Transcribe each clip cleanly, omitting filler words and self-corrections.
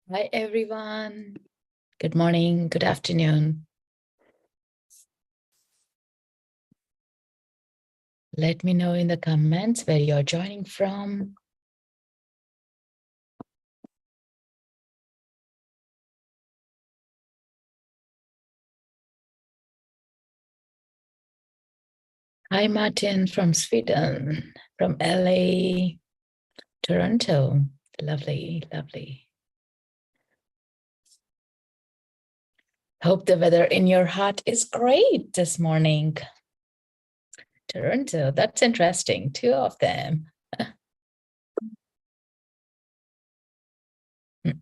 Hi, everyone. Good morning, good afternoon. Let me know in the comments where you're joining from. Hi, Martin from Sweden, from LA, Toronto. Lovely, lovely. Hope the weather in your heart is great this morning. Toronto, that's interesting. Two of them. So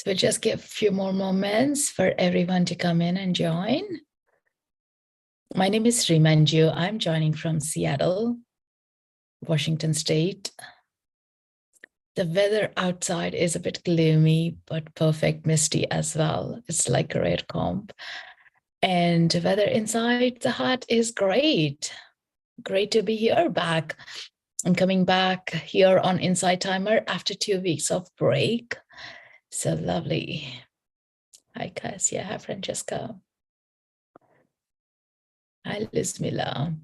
we'll just give a few more moments for everyone to come in and join. My name is Sri Manju. I'm joining from Seattle, Washington State. The weather outside is a bit gloomy, but perfect misty as well. It's like a rare comp. And the weather inside the hut is great. Great to be here back. I'm coming back here on Inside Timer after 2 weeks of break. So lovely. Hi, Cassia. Hi, Francesca. Hi, Lizmila.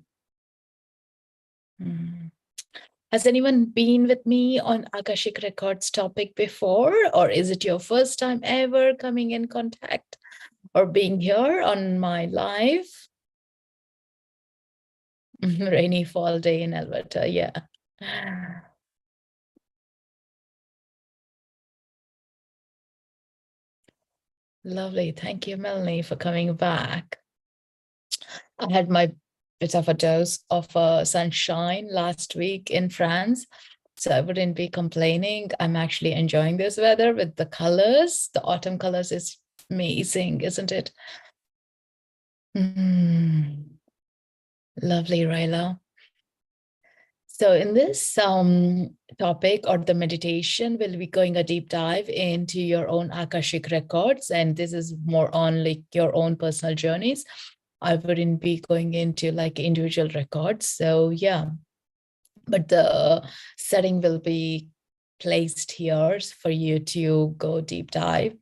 Has anyone been with me on Akashic Records topic before, or is it your first time ever coming in contact or being here on my live? Rainy fall day in Alberta, yeah. Lovely. Thank you, Melanie, for coming back. I had my bit of a dose of sunshine last week in France, so I wouldn't be complaining. I'm actually enjoying this weather with the colors. The autumn colors is amazing, isn't it? Lovely, Raila. So in this topic or the meditation, we'll be going a deep dive into your own Akashic records. And this is more on like your own personal journeys. I wouldn't be going into like individual records. So yeah, but the setting will be placed here for you to go deep dive.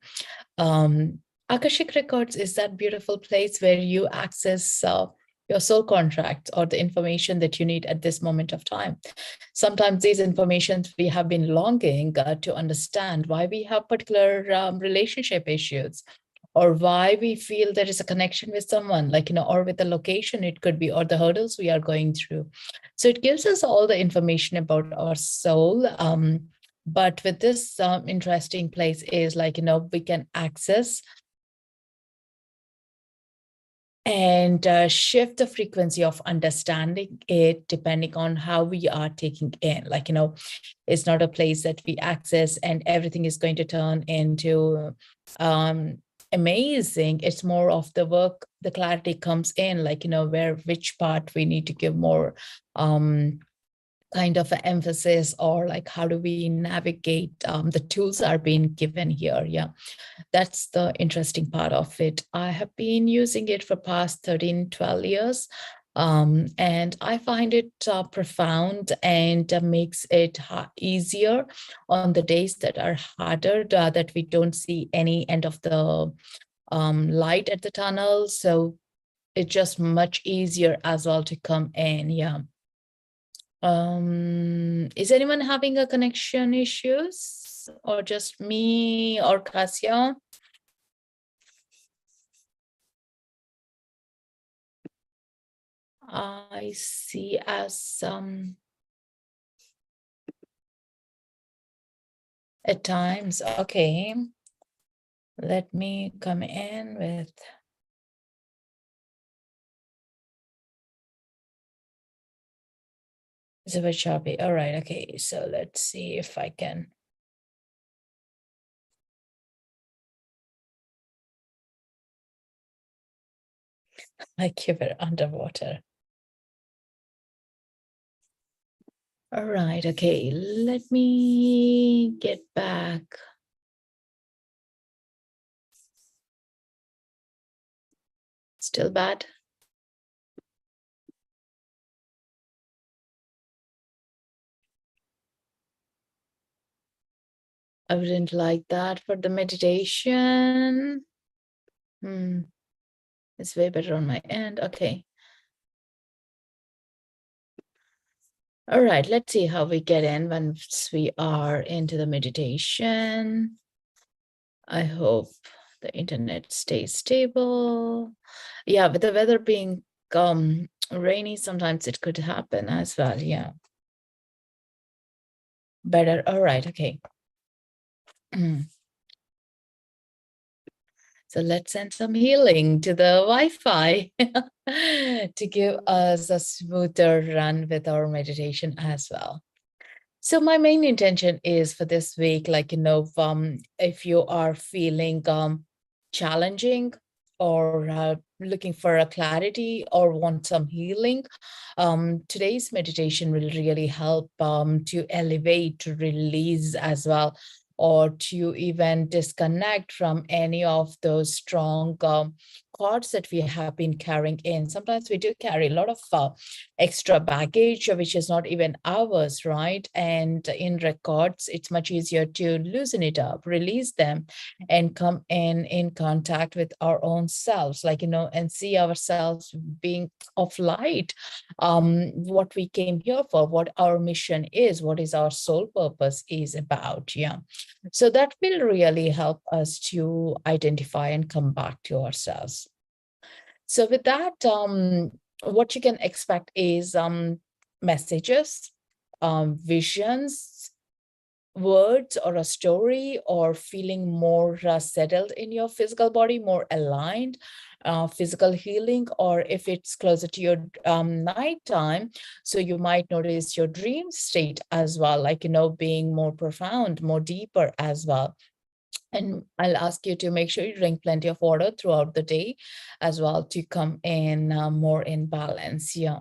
Akashic Records is that beautiful place where you access your soul contract or the information that you need at this moment of time. Sometimes these informations we have been longing to understand why we have particular relationship issues or why we feel there is a connection with someone, like, or with the location it could be, or the hurdles we are going through. So it gives us all the information about our soul. But with this interesting place is like, we can access and shift the frequency of understanding it depending on how we are taking in. Like, it's not a place that we access and everything is going to turn into amazing. It's more of the work, the clarity comes in, like, which part we need to give more kind of an emphasis, or like how do we navigate. The tools are being given here. Yeah, that's the interesting part of it. I have been using it for past 13-12 years, and I find it profound and makes it easier on the days that are harder, that we don't see any end of the light at the tunnel. So it's just much easier as well to come in. Yeah. Is anyone having a connection issues, or just me or Cassia? I see as at times. Okay, let me come in with. It's a bit choppy. All right. Okay. So let's see if I can. I keep it underwater. All right. Okay. Let me get back. Still bad? I wouldn't like that for the meditation. It's way better on my end. Okay. All right, let's see how we get in once we are into the meditation. I hope the internet stays stable. Yeah, with the weather being rainy, sometimes it could happen as well. Yeah. Better. All right. Okay. So let's send some healing to the Wi-Fi to give us a smoother run with our meditation as well. So my main intention is for this week, if you are feeling challenging or looking for a clarity or want some healing, today's meditation will really help to elevate, to release as well, or to even disconnect from any of those strong cords that we have been carrying in. Sometimes we do carry a lot of extra baggage, which is not even ours, right? And in records, it's much easier to loosen it up, release them, and come in contact with our own selves, and see ourselves being of light, what we came here for, what our mission is, what is our soul purpose is about. Yeah. So that will really help us to identify and come back to ourselves. So with that, what you can expect is messages, visions, words, or a story, or feeling more settled in your physical body, more aligned, physical healing, or if it's closer to your nighttime, so you might notice your dream state as well, being more profound, more deeper as well. And I'll ask you to make sure you drink plenty of water throughout the day as well to come in more in balance. Yeah.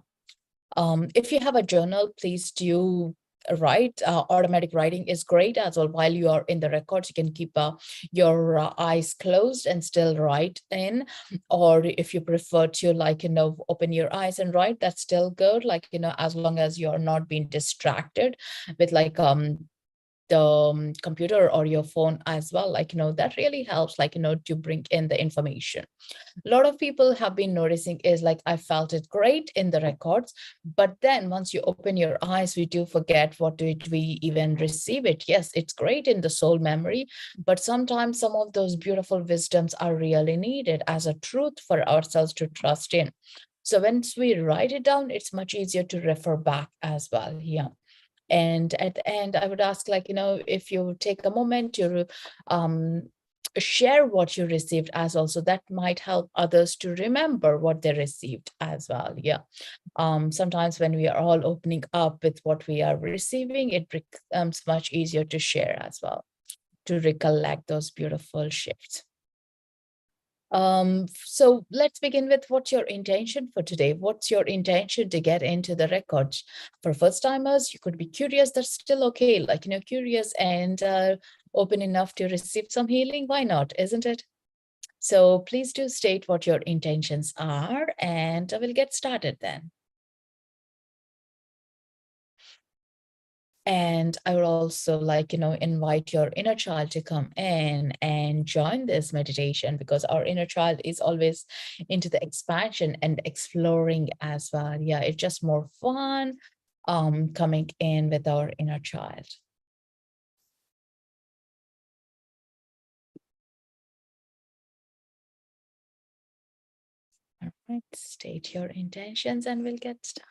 If you have a journal, please do write. Automatic writing is great as well. While you are in the records, you can keep your eyes closed and still write in. Or if you prefer to, open your eyes and write, that's still good. As long as you're not being distracted with the computer or your phone as well, that really helps, to bring in the information. A lot of people have been noticing is I felt it great in the records, but then once you open your eyes, we do forget what did we even receive it. Yes, it's great in the soul memory, but sometimes some of those beautiful wisdoms are really needed as a truth for ourselves to trust in. So once we write it down, it's much easier to refer back as well. Yeah. And at the end, I would ask, if you take a moment to um, share what you received as well, so that might help others to remember what they received as well. Yeah. Sometimes when we are all opening up with what we are receiving, it becomes much easier to share as well, to recollect those beautiful shifts. So let's begin with what's your intention for today? What's your intention to get into the records? For first timers, you could be curious. That's still okay. Curious and open enough to receive some healing. Why not? Isn't it? So please do state what your intentions are, and we'll get started then. And I would also invite your inner child to come in and join this meditation, because our inner child is always into the expansion and exploring as well. Yeah, it's just more fun coming in with our inner child. All right, state your intentions and we'll get started.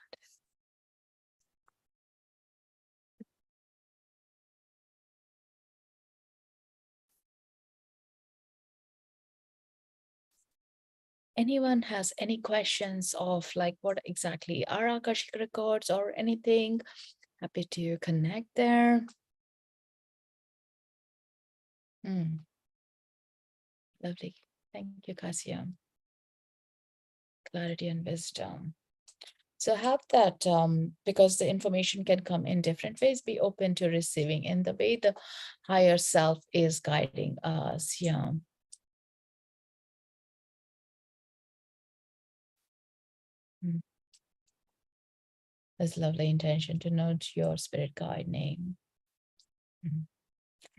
Anyone has any questions of what exactly are Akashic Records or anything? Happy to connect there. Lovely. Thank you, Kasia. Clarity and wisdom. So have that, because the information can come in different ways, be open to receiving in the way the higher self is guiding us. Yeah. That's lovely intention to note your spirit guide name.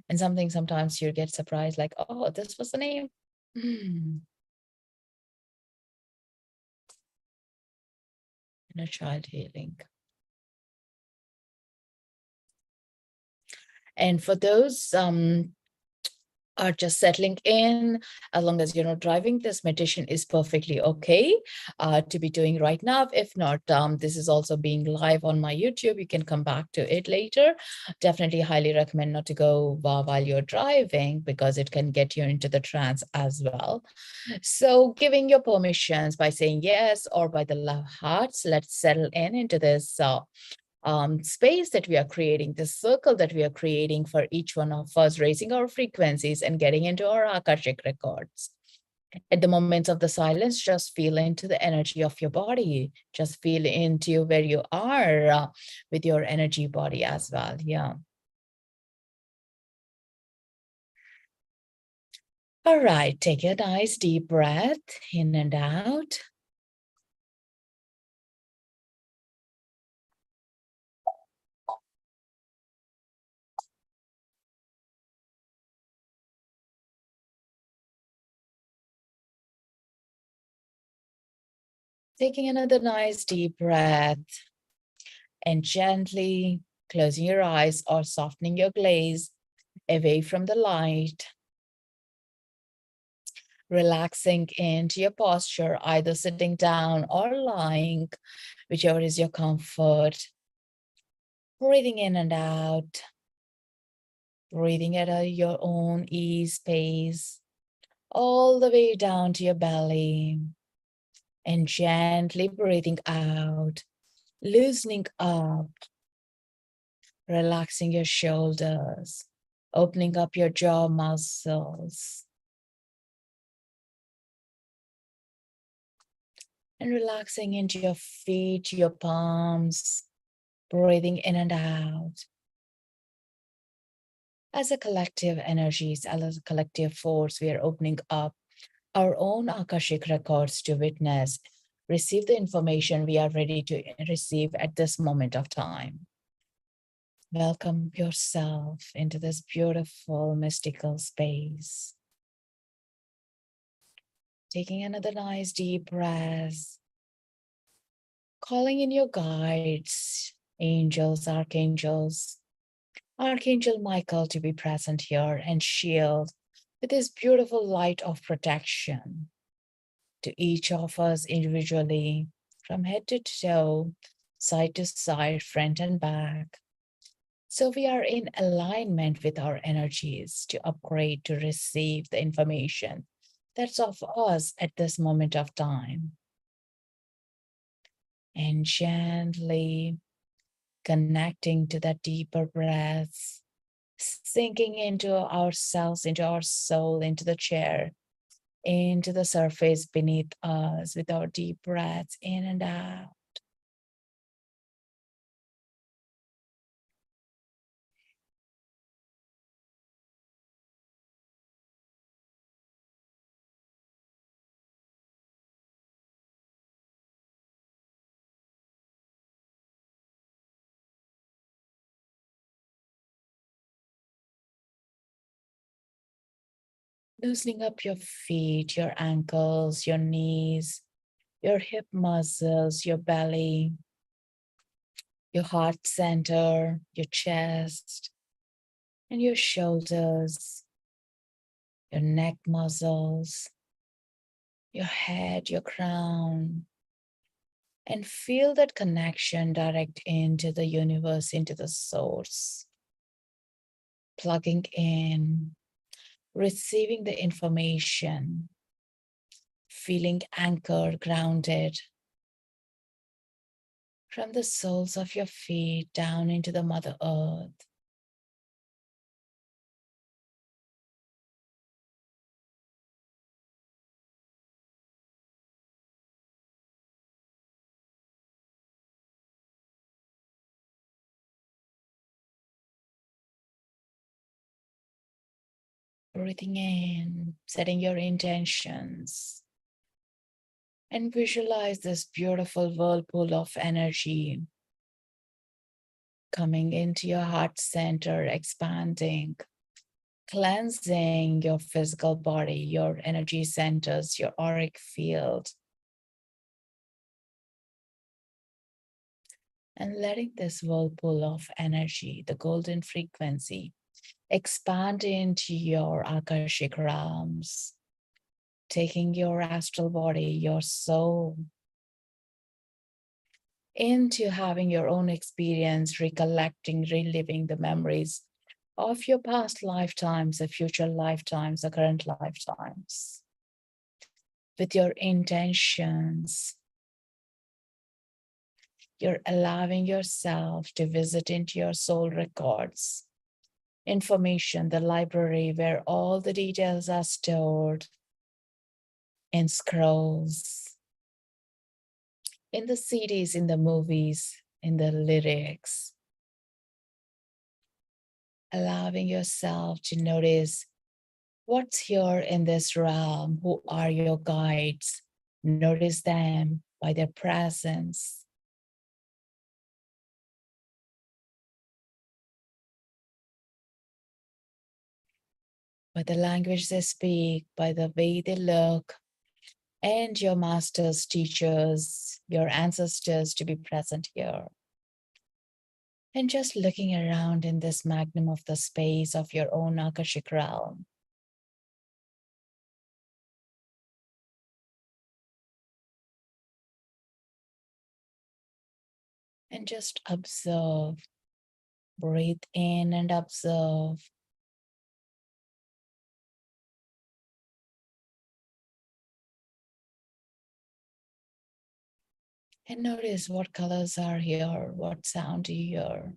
And sometimes you get surprised, like, oh, this was the name. Inner child healing. And for those are just settling in, as long as you're not driving, this meditation is perfectly okay to be doing right now. If not, this is also being live on my YouTube. You can come back to it later. Definitely highly recommend not to go while you're driving, because it can get you into the trance as well. So giving your permissions by saying yes or by the love hearts, let's settle in into this space that we are creating, this circle that we are creating for each one of us, raising our frequencies and getting into our Akashic records. At the moments of the silence, just feel into the energy of your body. Just feel into where you are with your energy body as well. Yeah. All right, take a nice deep breath in and out. Taking another nice deep breath and gently closing your eyes or softening your gaze away from the light. Relaxing into your posture, either sitting down or lying, whichever is your comfort. Breathing in and out. Breathing at your own ease pace, all the way down to your belly. And gently breathing out, loosening up, relaxing your shoulders, opening up your jaw muscles. And relaxing into your feet, your palms, breathing in and out. As a collective energies, as a collective force, we are opening up our own Akashic records to witness, receive the information we are ready to receive at this moment of time. Welcome yourself into this beautiful, mystical space. Taking another nice deep breath. Calling in your guides, angels, archangels, Archangel Michael to be present here and shield with his beautiful light of protection to each of us individually, from head to toe, side to side, front and back. So we are in alignment with our energies to upgrade, to receive the information that's of us at this moment of time. And gently connecting to that deeper breaths, sinking into ourselves, into our soul, into the chair, into the surface beneath us with our deep breaths in and out. Loosening up your feet, your ankles, your knees, your hip muscles, your belly, your heart center, your chest, and your shoulders, your neck muscles, your head, your crown, and feel that connection direct into the universe, into the source. Plugging in, receiving the information, feeling anchored, grounded from the soles of your feet down into the Mother Earth. Breathing in, setting your intentions, and visualize this beautiful whirlpool of energy coming into your heart center, expanding, cleansing your physical body, your energy centers, your auric field, and letting this whirlpool of energy, the golden frequency, expand into your Akashic realms, taking your astral body, your soul, into having your own experience, recollecting, reliving the memories of your past lifetimes, the future lifetimes, the current lifetimes, with your intentions. You're allowing yourself to visit into your soul records, information, the library where all the details are stored in scrolls, in the CDs, in the movies, in the lyrics. Allowing yourself to notice what's here in this realm, who are your guides. Notice them by their presence, by the language they speak, by the way they look, and your masters, teachers, your ancestors to be present here. And just looking around in this magnum of the space of your own Akashic realm. And just observe, breathe in and observe. And notice what colors are here, what sound you hear.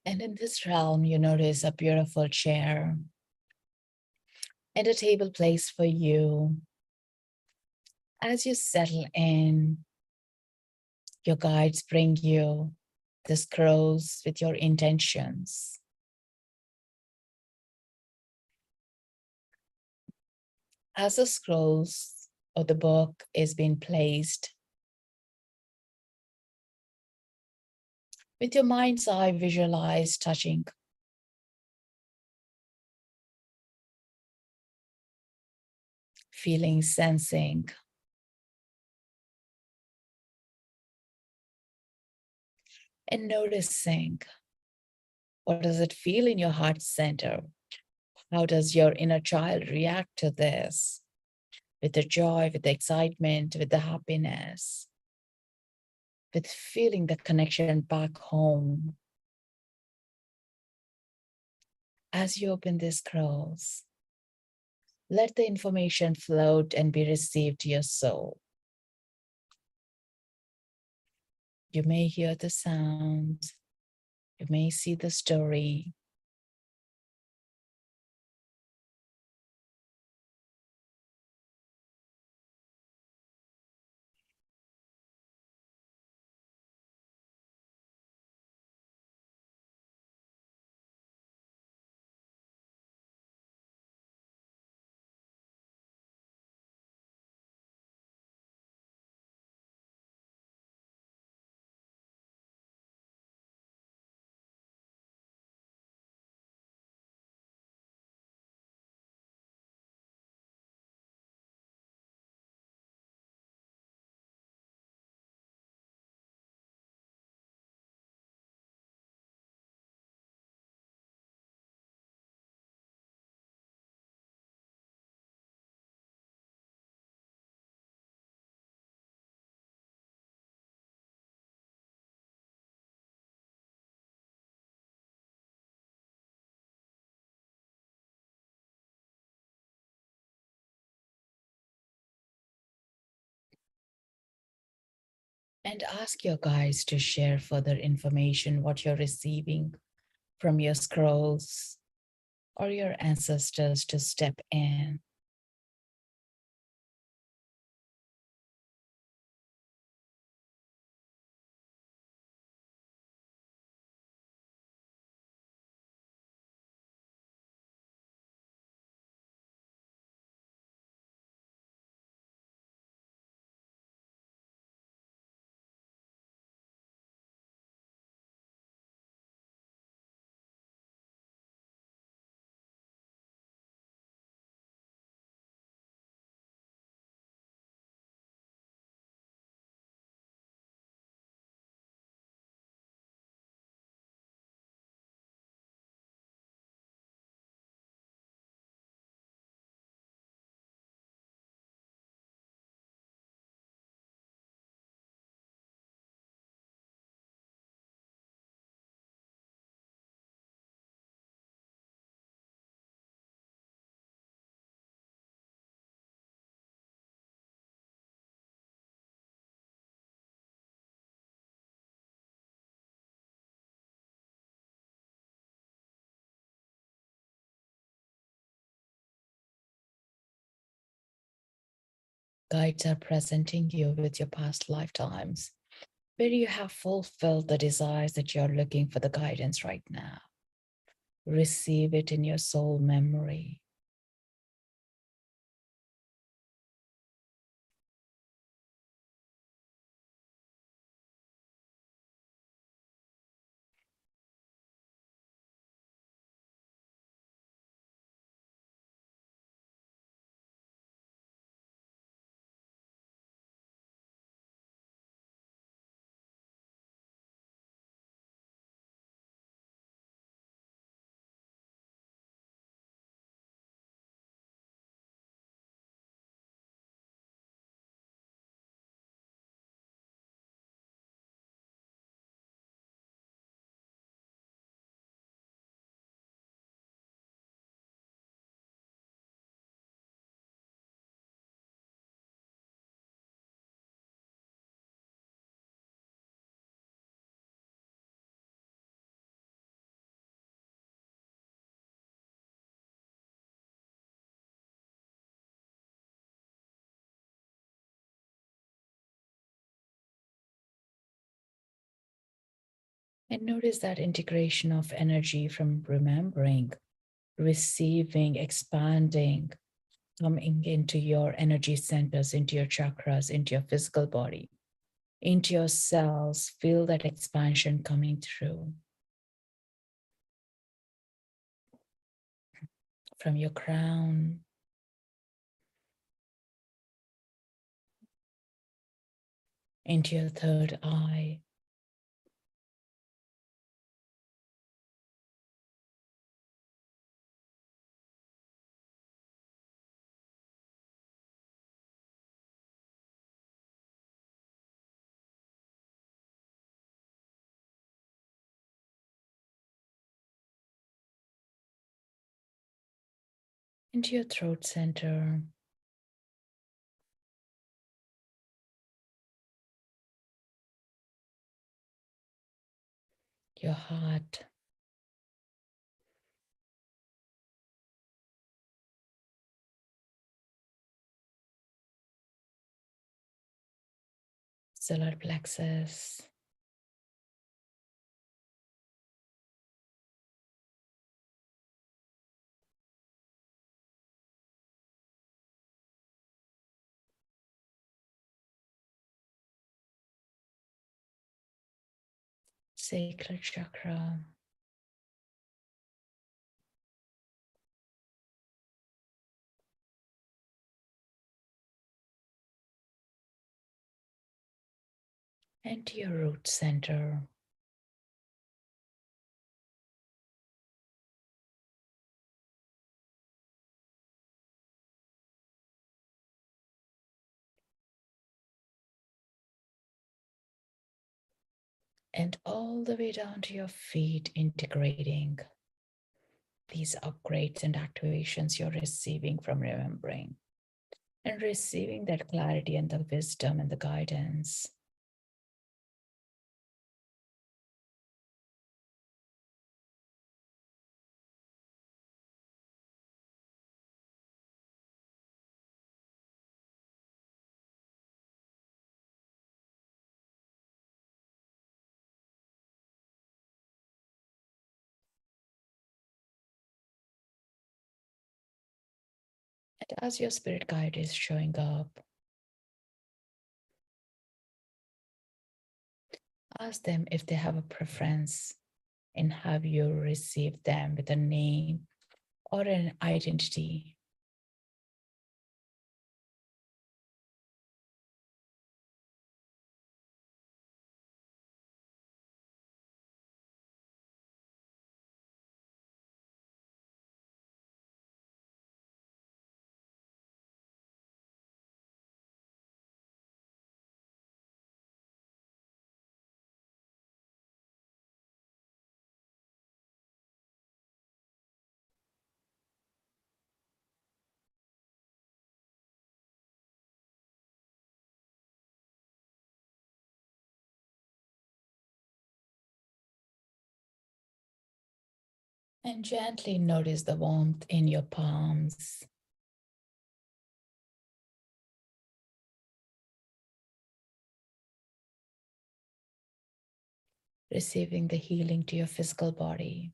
And in this realm, you notice a beautiful chair and a table placed for you. As you settle in, your guides bring you the scrolls with your intentions. As the scrolls or the book is being placed, with your mind's eye, visualize touching, feeling, sensing, and noticing. What does it feel in your heart center? How does your inner child react to this? With the joy, with the excitement, with the happiness, with feeling the connection back home. As you open these scrolls, let the information float and be received to your soul. You may hear the sounds, you may see the story. And ask your guides to share further information, what you're receiving from your scrolls. or your ancestors to step in. Guides are presenting you with your past lifetimes, where you have fulfilled the desires that you're looking for the guidance right now. Receive it in your soul memory. And notice that integration of energy from remembering, receiving, expanding, coming into your energy centers, into your chakras, into your physical body, into your cells. Feel that expansion coming through from your crown into your third eye, into your throat center, your heart, solar plexus, sacral chakra, and your root center. And all the way down to your feet, integrating these upgrades and activations you're receiving from remembering and receiving that clarity and the wisdom and the guidance. As your spirit guide is showing up, ask them if they have a preference in how you receive them, with a name or an identity. And gently notice the warmth in your palms. Receiving the healing to your physical body.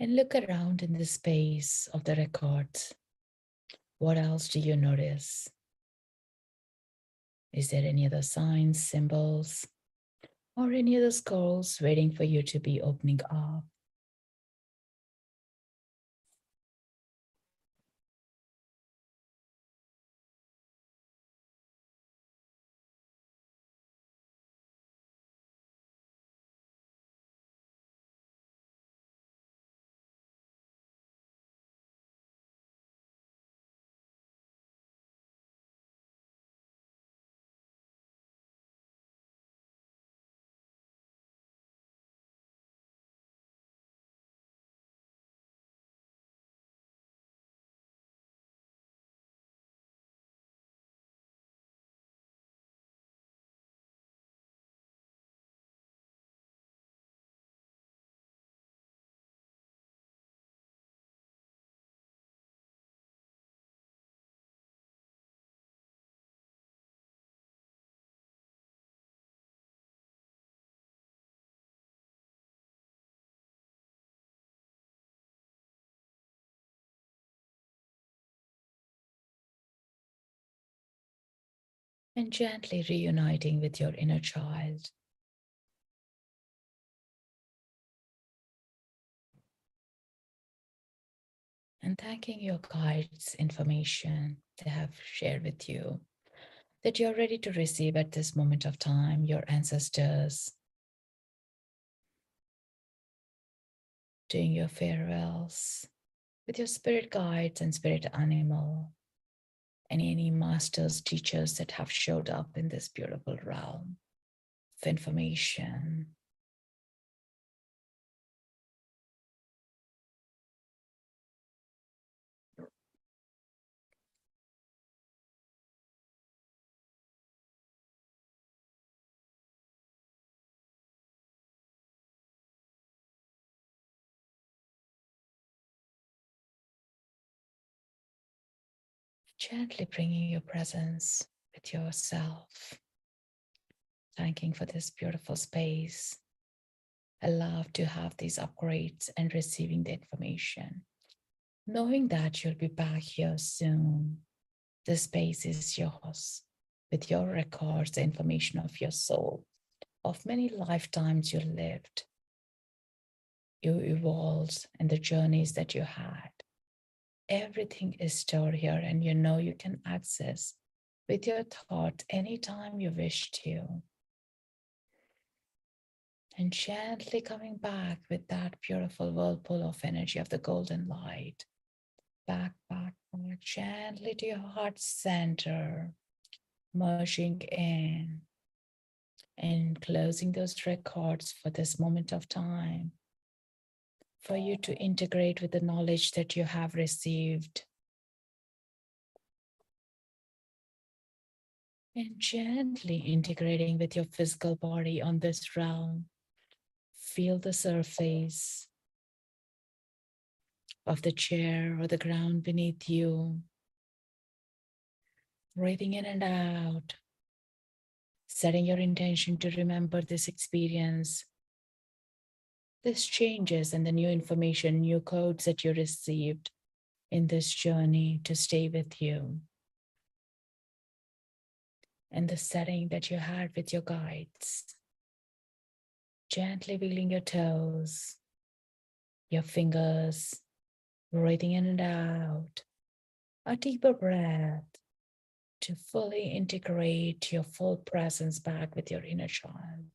And look around in the space of the records. What else do you notice? Is there any other signs, symbols, or any other scrolls waiting for you to be opening up? And gently reuniting with your inner child. And thanking your guides' information they have shared with you, that you're ready to receive at this moment of time, your ancestors, doing your farewells with your spirit guides and spirit animal, and any masters, teachers that have showed up in this beautiful realm of information. Gently bringing your presence with yourself, thanking for this beautiful space. Allow to have these upgrades and receiving the information, knowing that you'll be back here soon. The space is yours with your records, the information of your soul, of many lifetimes you lived, you evolved, and the journeys that you had. Everything is stored here, and you know you can access with your thought anytime you wish to. And gently coming back with that beautiful whirlpool of energy of the golden light. Back, back, back, gently to your heart center, merging in and closing those records for this moment of time, for you to integrate with the knowledge that you have received. And gently integrating with your physical body on this realm. Feel the surface of the chair or the ground beneath you. Breathing in and out. Setting your intention to remember this experience. This changes and the new information, new codes that you received in this journey to stay with you. And the setting that you had with your guides. Gently wheeling your toes, your fingers, breathing in and out. A deeper breath to fully integrate your full presence back with your inner child.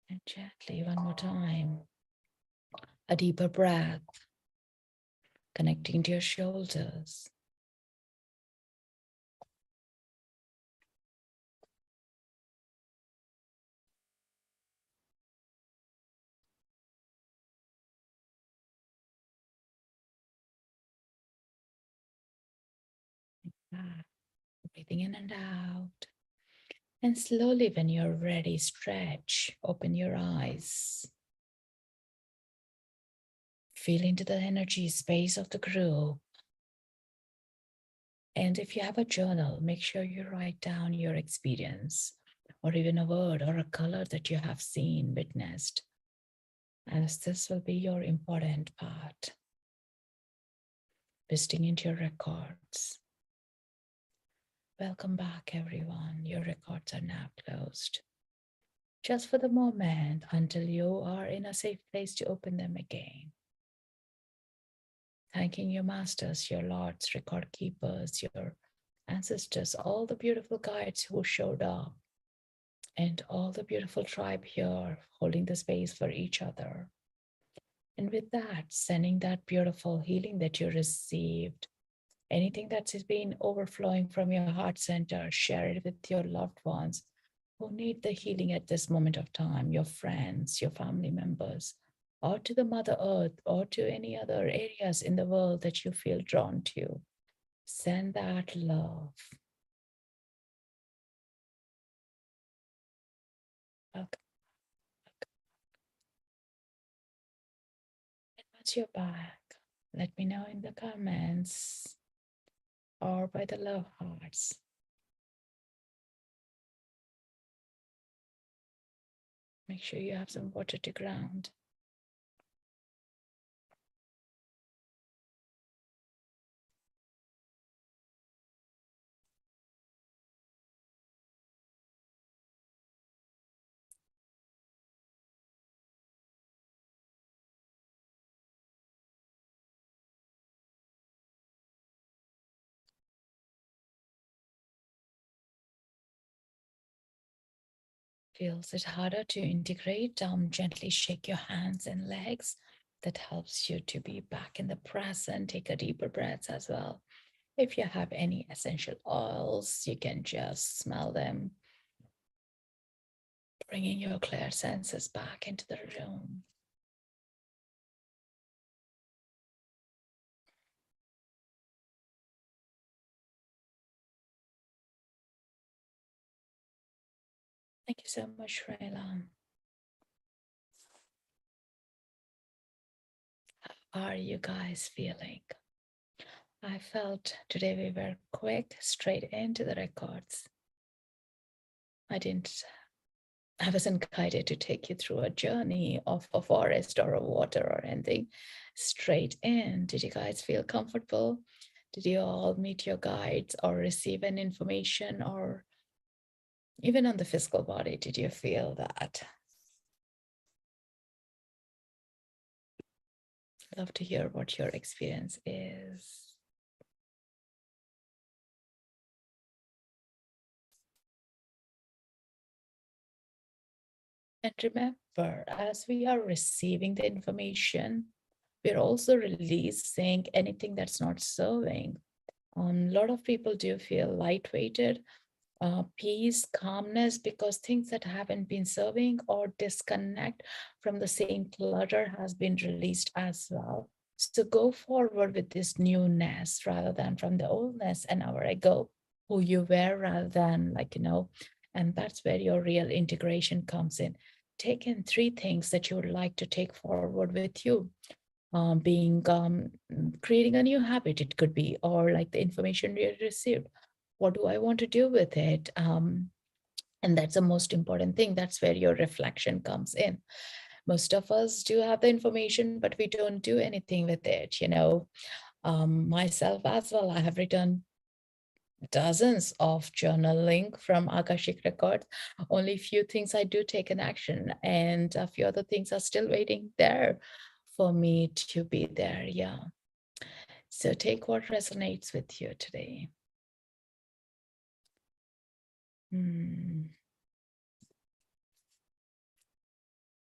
And gently, one more time, a deeper breath, connecting to your shoulders. Back, breathing in and out. And slowly, when you're ready, stretch, open your eyes. Feel into the energy space of the group. And if you have a journal, make sure you write down your experience, or even a word or a color that you have seen, witnessed, as this will be your important part. Visiting into your records. Welcome back, everyone. Your records are now closed. Just for the moment until you are in a safe place to open them again. Thanking your masters, your lords, record keepers, your ancestors, all the beautiful guides who showed up, and all the beautiful tribe here holding the space for each other. And with that, sending that beautiful healing that you received, anything that's been overflowing from your heart center, share it with your loved ones who need the healing at this moment of time, your friends, your family members, or to the Mother Earth, or to any other areas in the world that you feel drawn to. Send that love. Welcome. And once you're back, let me know in the comments or by the love hearts. Make sure you have some water to ground. Feels it harder to integrate, gently shake your hands and legs. That helps you to be back in the present. Take a deeper breath as well. If you have any essential oils, you can just smell them, bringing your clear senses back into the room. Thank you so much, Raylan. How are you guys feeling? I felt today we were quick, straight into the records. I wasn't guided to take you through a journey of a forest or a water or anything. Straight in. Did you guys feel comfortable? Did you all meet your guides or receive an information, or even on the physical body, did you feel that? Love to hear what your experience is. And remember, as we are receiving the information, we're also releasing anything that's not serving. A lot of people do feel light-weighted, peace, calmness, because things that haven't been serving or disconnect from the same clutter has been released as well. So go forward with this newness rather than from the oldness an hour ago, who you were rather than and that's where your real integration comes in. Take in three things that you would like to take forward with you. Being creating a new habit, it could be, or like the information you received. What do I want to do with it? And that's the most important thing. That's where your reflection comes in. Most of us do have the information, but we don't do anything with it. Myself as well, I have written dozens of journaling from Akashic Records. Only few things I do take an action, and a few other things are still waiting there for me to be there. Yeah. So take what resonates with you today.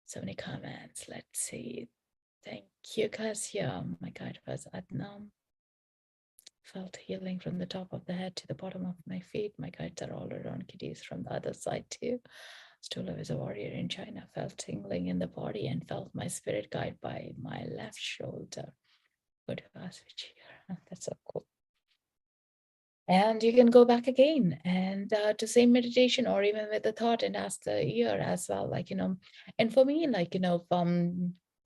So many comments. Let's see. Thank you, Kasia. My guide was Adnam. Felt healing from the top of the head to the bottom of my feet. My guides are all around kitties from the other side too. Stula is a warrior in China. Felt tingling in the body and felt my spirit guide by my left shoulder. Good switch here. That's so cool. And you can go back again and to same meditation or even with the thought and ask the ear as well. And for me, I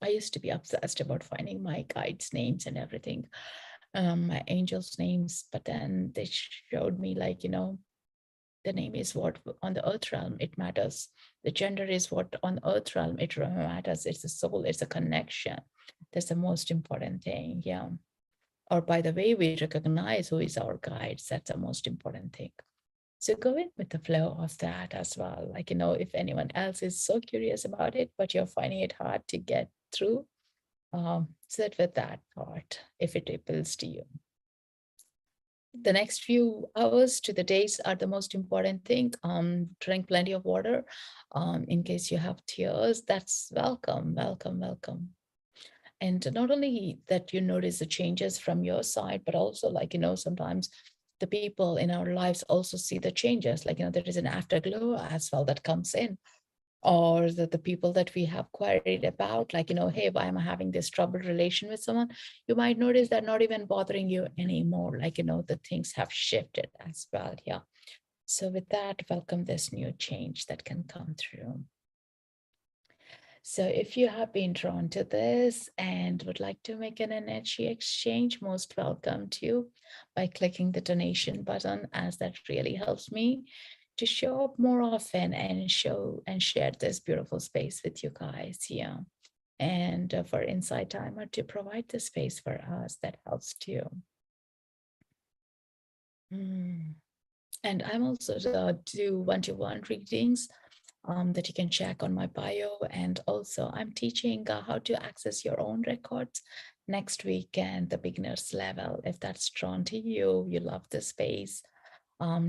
used to be obsessed about finding my guides' names and everything, my angels' names. But then they showed me the name is what on the earth realm, it matters. The gender is what on earth realm, it matters. It's a soul, it's a connection. That's the most important thing. Yeah. Or by the way we recognize who is our guides, that's the most important thing. So go in with the flow of that as well. If anyone else is so curious about it, but you're finding it hard to get through, sit with that part if it appeals to you. The next few hours to the days are the most important thing. Drink plenty of water. In case you have tears, that's welcome, welcome, welcome. And not only that you notice the changes from your side, but also sometimes the people in our lives also see the changes. There is an afterglow as well that comes in, or the people that we have queried about, hey, why am I having this troubled relation with someone? You might notice they're not even bothering you anymore. The things have shifted as well. Yeah. So with that, welcome this new change that can come through. So if you have been drawn to this and would like to make an energy exchange, most welcome to by clicking the donation button, as that really helps me to show up more often and show and share this beautiful space with you guys. Yeah. And for Insight Timer to provide the space for us, that helps too. And I'm also do one-to-one readings that you can check on my bio. And also I'm teaching how to access your own records next week and the beginner's level. If that's drawn to you, you love the space,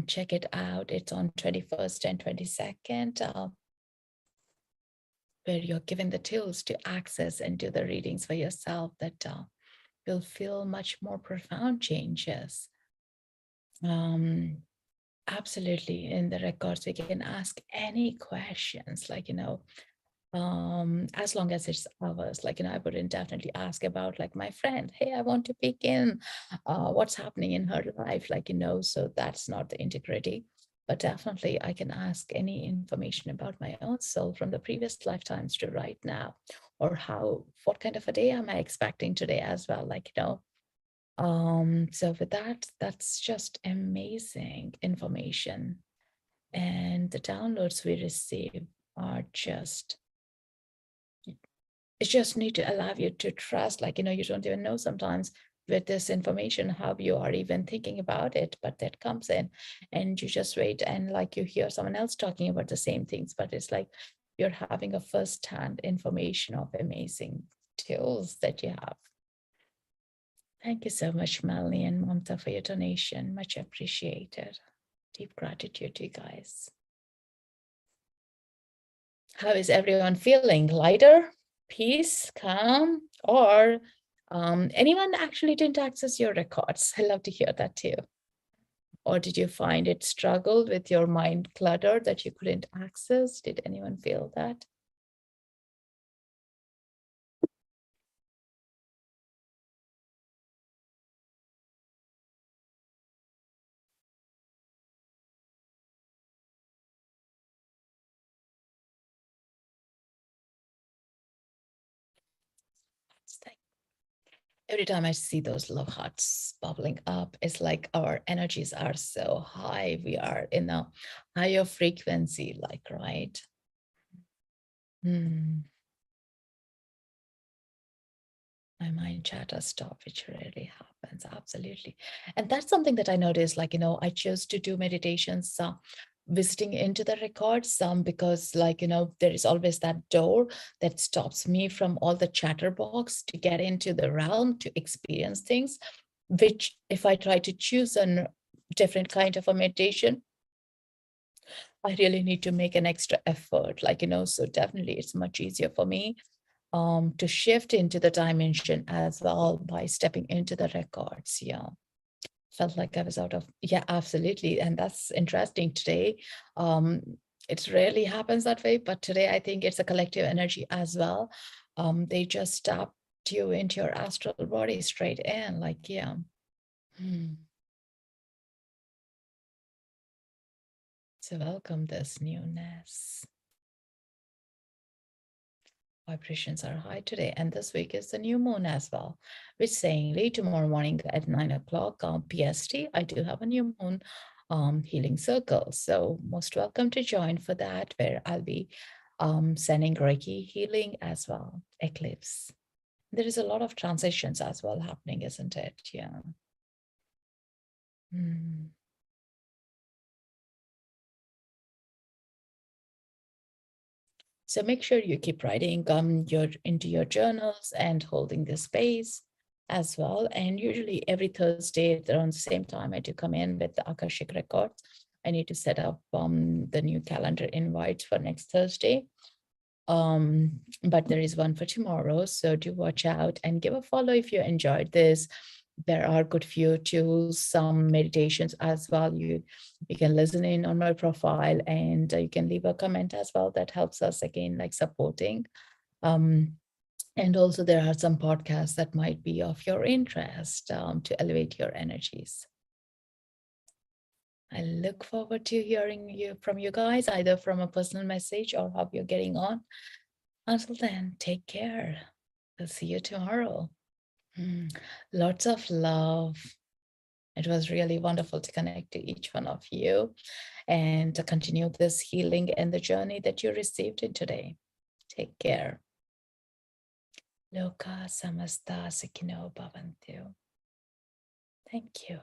check it out. It's on 21st and 22nd, where you're given the tools to access and do the readings for yourself that will feel much more profound changes. Absolutely. In the records, we can ask any questions, as long as it's ours. I wouldn't definitely ask about my friend, hey, I want to peek in what's happening in her life, so that's not the integrity. But definitely I can ask any information about my own soul from the previous lifetimes to right now, or what kind of a day am I expecting today as well, so with that, that's just amazing information. And the downloads we receive are it just need to allow you to trust, you don't even know sometimes with this information how you are even thinking about it, but that comes in and you just wait and you hear someone else talking about the same things, but it's like you're having a first-hand information of amazing tools that you have. Thank you so much, Melanie and Mamta, for your donation. Much appreciated. Deep gratitude to you guys. How is everyone feeling? Lighter, peace, calm, or anyone actually didn't access your records? I love to hear that too. Or did you find it struggled with your mind clutter that you couldn't access? Did anyone feel that? Every time I see those love hearts bubbling up, it's like our energies are so high. We are in a higher frequency, like, right? Hmm. My mind chatter stop, which rarely happens. Absolutely. And that's something that I noticed, like, I chose to do meditations, visiting into the records, because like, there is always that door that stops me from all the chatterbox to get into the realm to experience things, which if I try to choose a different kind of a meditation, I really need to make an extra effort, like, so definitely it's much easier for me to shift into the dimension as well by stepping into the records. Yeah, felt like I was out of, yeah, absolutely. And that's interesting today. Um, it rarely happens that way, but today I think it's a collective energy as well. They just tapped you into your astral body straight in, like, yeah. Hmm. So welcome this newness. Vibrations are high today, and this week is the new moon as well, which saying late tomorrow morning at 9 o'clock PST, I do have a new moon healing circle. So most welcome to join for that, where I'll be sending Reiki healing as well, eclipse. There is a lot of transitions as well happening, isn't it? Yeah. Hmm. So make sure you keep writing into your journals and holding the space as well. And usually every Thursday around the same time, I do come in with the Akashic Records. I need to set up the new calendar invites for next Thursday. But there is one for tomorrow. So do watch out and give a follow if you enjoyed this. There are good few tools, some meditations as well. You can listen in on my profile, and you can leave a comment as well. That helps us again, like supporting. Um, and also there are some podcasts that might be of your interest to elevate your energies. I look forward to hearing from you guys, either from a personal message or how you're getting on. Until then, take care. We'll see you tomorrow. Lots of love. It was really wonderful to connect to each one of you and to continue this healing and the journey that you received in today. Take care. Loka samasta sukhino bhavantu. Thank you.